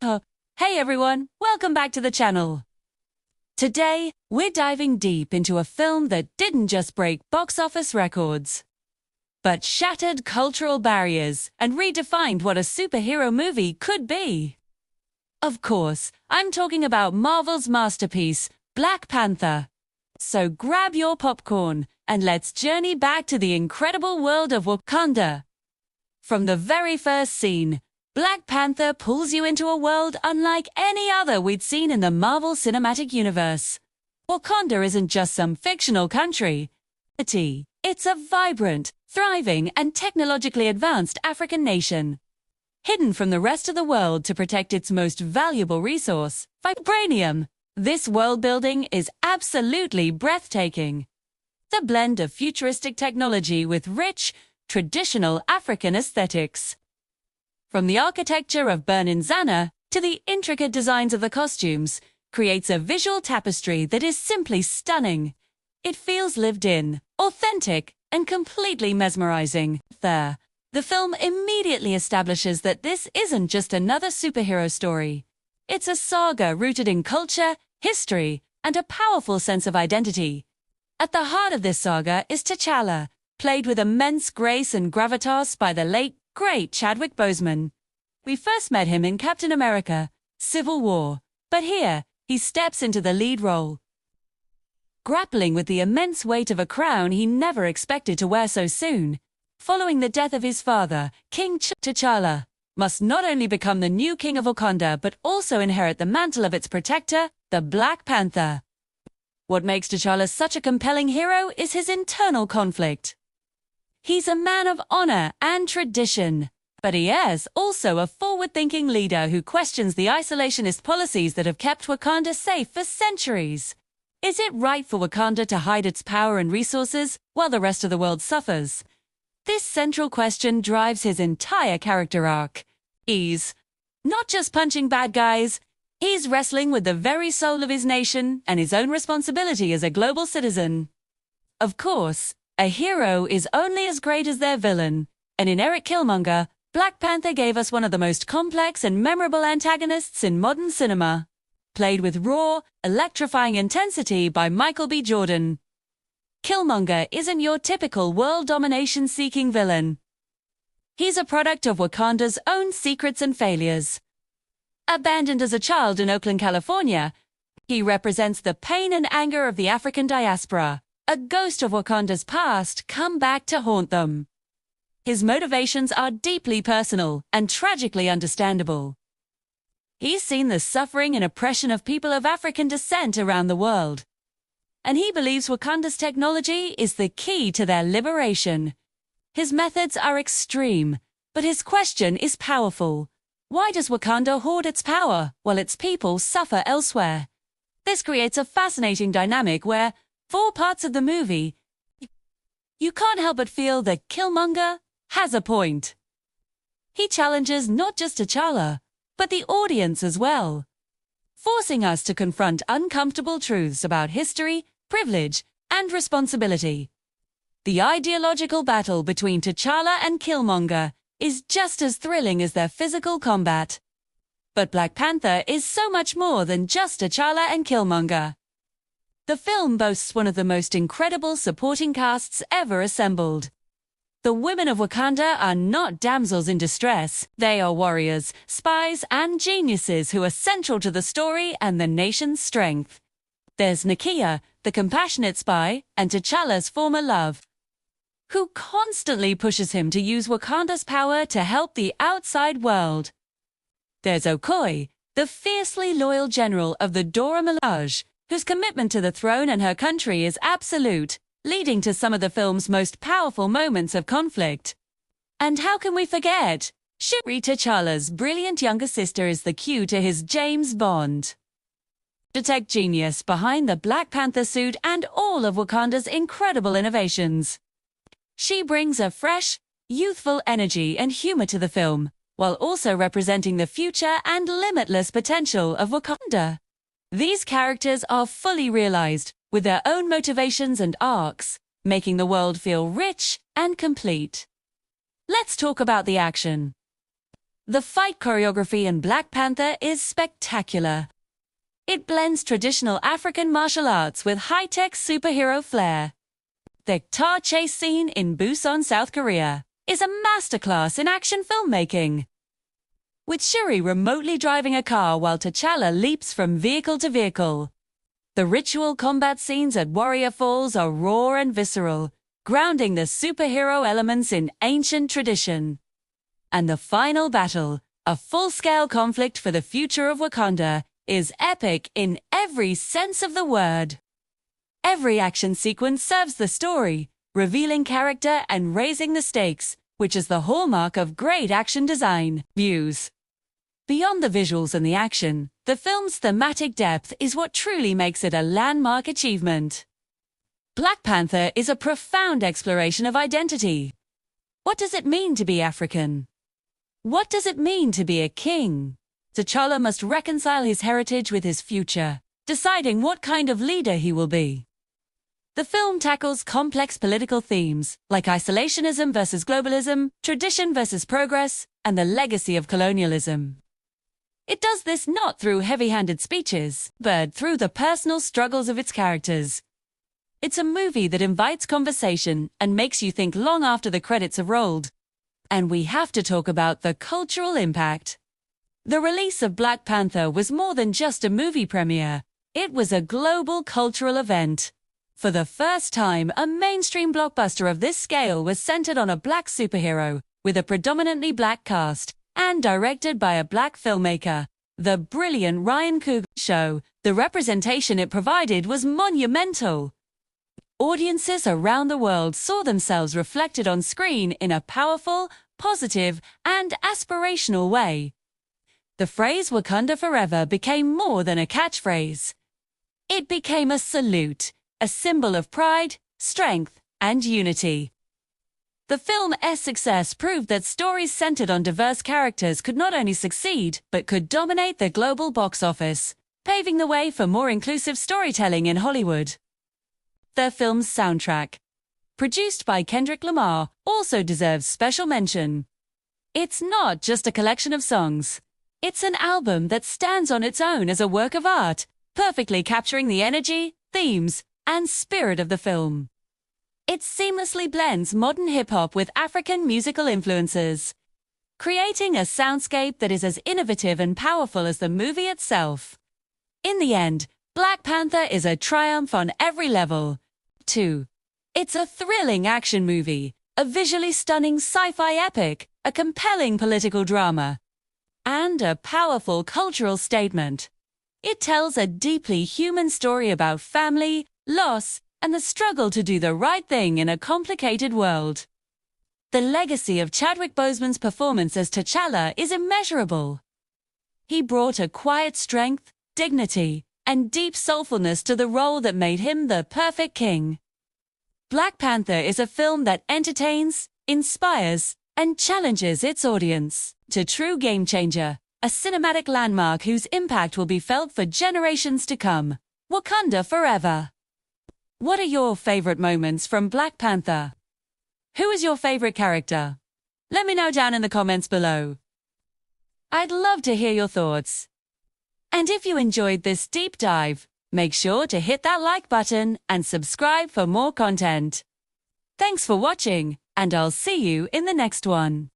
Oh, hey everyone, welcome back to the channel. Today, we're diving deep into a film that didn't just break box office records, but shattered cultural barriers and redefined what a superhero movie could be. Of course, I'm talking about Marvel's masterpiece, Black Panther. So grab your popcorn and let's journey back to the incredible world of Wakanda. From the very first scene, Black Panther pulls you into a world unlike any other we'd seen in the Marvel Cinematic Universe. Wakanda isn't just some fictional country. It's a vibrant, thriving, and technologically advanced African nation, hidden from the rest of the world to protect its most valuable resource, vibranium. This world building is absolutely breathtaking. The blend of futuristic technology with rich, traditional African aesthetics. From the architecture of Zana to the intricate designs of the costumes, creates a visual tapestry that is simply stunning. It feels lived in, authentic, and completely mesmerizing. The film immediately establishes that this isn't just another superhero story. It's a saga rooted in culture, history, and a powerful sense of identity. At the heart of this saga is T'Challa, played with immense grace and gravitas by the late, great Chadwick Boseman. We first met him in Captain America: Civil War, but here, he steps into the lead role, grappling with the immense weight of a crown he never expected to wear so soon. Following the death of his father, King T'Challa must not only become the new king of Wakanda but also inherit the mantle of its protector, the Black Panther. What makes T'Challa such a compelling hero is his internal conflict. He's a man of honor and tradition, but he is also a forward-thinking leader who questions the isolationist policies that have kept Wakanda safe for centuries. Is it right for Wakanda to hide its power and resources while the rest of the world suffers? This central question drives his entire character arc. He's not just punching bad guys, he's wrestling with the very soul of his nation and his own responsibility as a global citizen. Of course, a hero is only as great as their villain, and in Erik Killmonger, Black Panther gave us one of the most complex and memorable antagonists in modern cinema, played with raw, electrifying intensity by Michael B. Jordan. Killmonger isn't your typical world domination-seeking villain. He's a product of Wakanda's own secrets and failures. Abandoned as a child in Oakland, California, he represents the pain and anger of the African diaspora, a ghost of Wakanda's past come back to haunt them. His motivations are deeply personal and tragically understandable. He's seen the suffering and oppression of people of African descent around the world, and he believes Wakanda's technology is the key to their liberation. His methods are extreme, but his question is powerful. Why does Wakanda hoard its power while its people suffer elsewhere? This creates a fascinating dynamic where, for parts of the movie, you can't help but feel that Killmonger has a point. He challenges not just T'Challa, but the audience as well, forcing us to confront uncomfortable truths about history, privilege, and responsibility. The ideological battle between T'Challa and Killmonger is just as thrilling as their physical combat. But Black Panther is so much more than just T'Challa and Killmonger. The film boasts one of the most incredible supporting casts ever assembled. The women of Wakanda are not damsels in distress. They are warriors, spies, and geniuses who are central to the story and the nation's strength. There's Nakia, the compassionate spy, and T'Challa's former love, who constantly pushes him to use Wakanda's power to help the outside world. There's Okoye, the fiercely loyal general of the Dora Milaje, whose commitment to the throne and her country is absolute, leading to some of the film's most powerful moments of conflict. And how can we forget? Shuri, T'Challa's brilliant younger sister, is the cue to his James Bond. The tech genius behind the Black Panther suit and all of Wakanda's incredible innovations. She brings a fresh, youthful energy and humor to the film, while also representing the future and limitless potential of Wakanda. These characters are fully realized, with their own motivations and arcs, making the world feel rich and complete. Let's talk about the action. The fight choreography in Black Panther is spectacular. It blends traditional African martial arts with high-tech superhero flair. The car chase scene in Busan, South Korea, is a masterclass in action filmmaking. With Shuri remotely driving a car while T'Challa leaps from vehicle to vehicle. The ritual combat scenes at Warrior Falls are raw and visceral, grounding the superhero elements in ancient tradition. And the final battle, a full-scale conflict for the future of Wakanda, is epic in every sense of the word. Every action sequence serves the story, revealing character and raising the stakes, which is the hallmark of great action design. Views. Beyond the visuals and the action, the film's thematic depth is what truly makes it a landmark achievement. Black Panther is a profound exploration of identity. What does it mean to be African? What does it mean to be a king? T'Challa must reconcile his heritage with his future, deciding what kind of leader he will be. The film tackles complex political themes, like isolationism versus globalism, tradition versus progress, and the legacy of colonialism. It does this not through heavy-handed speeches, but through the personal struggles of its characters. It's a movie that invites conversation and makes you think long after the credits have rolled. And we have to talk about the cultural impact. The release of Black Panther was more than just a movie premiere. It was a global cultural event. For the first time, a mainstream blockbuster of this scale was centered on a black superhero, with a predominantly black cast, and directed by a black filmmaker. The brilliant Ryan Coogler show, the representation it provided was monumental. Audiences around the world saw themselves reflected on screen in a powerful, positive, and aspirational way. The phrase Wakanda Forever became more than a catchphrase. It became a salute, a symbol of pride, strength, and unity. The film's success proved that stories centered on diverse characters could not only succeed, but could dominate the global box office, paving the way for more inclusive storytelling in Hollywood. The film's soundtrack, produced by Kendrick Lamar, also deserves special mention. It's not just a collection of songs. It's an album that stands on its own as a work of art, perfectly capturing the energy, themes, and spirit of the film. It seamlessly blends modern hip-hop with African musical influences, creating a soundscape that is as innovative and powerful as the movie itself. In the end, Black Panther is a triumph on every level. 2. It's a thrilling action movie, a visually stunning sci-fi epic, a compelling political drama, and a powerful cultural statement. It tells a deeply human story about family, loss, and the struggle to do the right thing in a complicated world. The legacy of Chadwick Boseman's performance as T'Challa is immeasurable. He brought a quiet strength, dignity, and deep soulfulness to the role that made him the perfect king. Black Panther is a film that entertains, inspires, and challenges its audience. A true game changer, a cinematic landmark whose impact will be felt for generations to come. Wakanda Forever. What are your favorite moments from Black Panther? Who is your favorite character? Let me know down in the comments below. I'd love to hear your thoughts. And if you enjoyed this deep dive, make sure to hit that like button and subscribe for more content. Thanks for watching, and I'll see you in the next one.